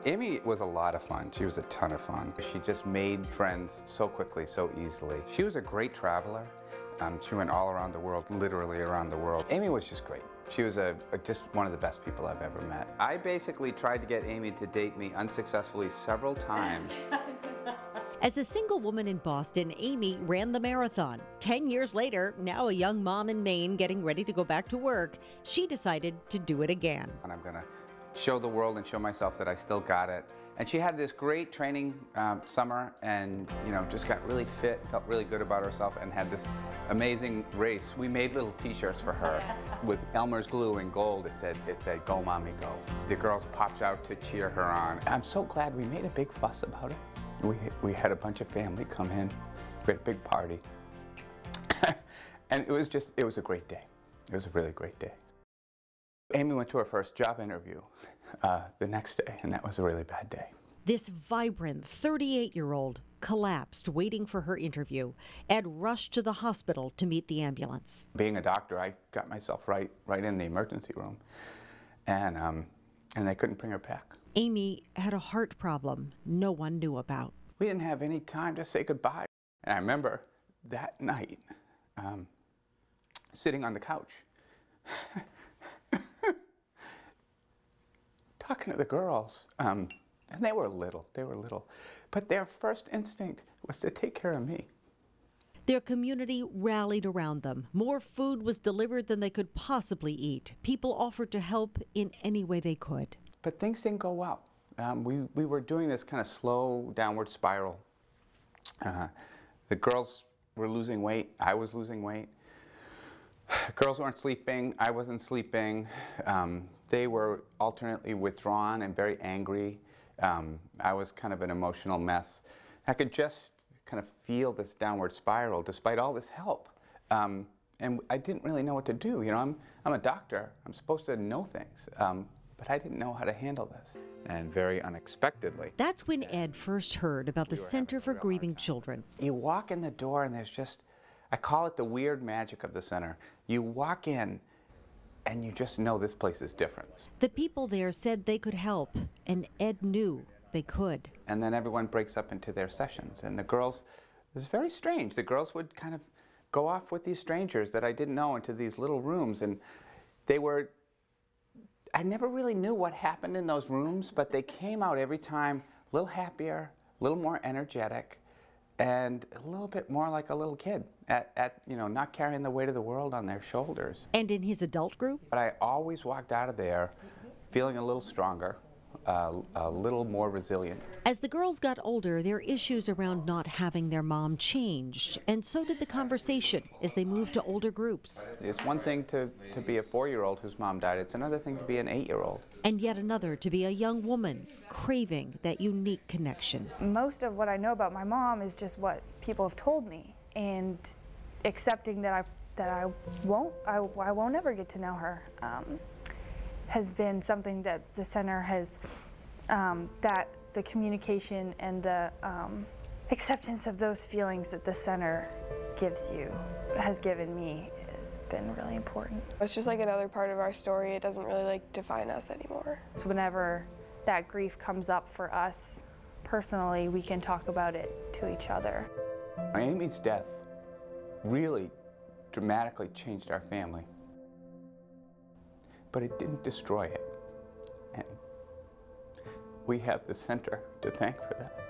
Amy was a lot of fun. She was a ton of fun. She just made friends so quickly, so easily. She was a great traveler. She went all around the world, literally around the world. Amy was just great. She was just one of the best people I've ever met. I basically tried to get Amy to date me unsuccessfully several times. As a single woman in Boston, Amy ran the marathon. 10 years later, now a young mom in Maine getting ready to go back to work, she decided to do it again. And I'm gonna show the world and show myself that I still got it. And she had this great training summer and, you know, just got really fit, felt really good about herself, and had this amazing race. We made little t-shirts for her with Elmer's glue in gold. It said, "Go Mommy, go." The girls popped out to cheer her on. I'm so glad we made a big fuss about it. We had a bunch of family come in. We had a big party. And it was a great day. It was a really great day. Amy went to her first job interview the next day, and that was a really bad day. This vibrant 38-year-old collapsed waiting for her interview. Ed rushed to the hospital to meet the ambulance. Being a doctor, I got myself right in the emergency room, and they couldn't bring her back. Amy had a heart problem no one knew about. We didn't have any time to say goodbye. And I remember that night sitting on the couch talking to the girls, and they were little, but their first instinct was to take care of me. Their community rallied around them. More food was delivered than they could possibly eat. People offered to help in any way they could. But things didn't go well. We were doing this kind of slow downward spiral. The girls were losing weight, I was losing weight. Girls weren't sleeping, I wasn't sleeping. They were alternately withdrawn and very angry. I was kind of an emotional mess. I could just kind of feel this downward spiral despite all this help. And I didn't really know what to do. You know, I'm a doctor, I'm supposed to know things. But I didn't know how to handle this. And very unexpectedly. That's when Ed first heard about the Center for Grieving Children. You walk in the door and there's just, I call it the weird magic of the center. You walk in and you just know this place is different. The people there said they could help, and Ed knew they could. And then everyone breaks up into their sessions, and the girls, it was very strange. The girls would kind of go off with these strangers that I didn't know into these little rooms, and they were, I never really knew what happened in those rooms, but they came out every time a little happier, a little more energetic, and a little bit more like a little kid, you know, not carrying the weight of the world on their shoulders. And in his adult group? But I always walked out of there feeling a little stronger, a little more resilient. As the girls got older, their issues around not having their mom changed, and so did the conversation as they moved to older groups. It's one thing to be a 4-year-old whose mom died. It's another thing to be an 8-year-old. And yet another to be a young woman craving that unique connection. Most of what I know about my mom is just what people have told me, and accepting that I won't ever get to know her. Has been something that the center has, that the communication and the acceptance of those feelings that the center gives you, has given me, has been really important. It's just like another part of our story. It doesn't really like define us anymore. So whenever that grief comes up for us personally, we can talk about it to each other. Amy's death really dramatically changed our family. But it didn't destroy it. And we have the center to thank for that.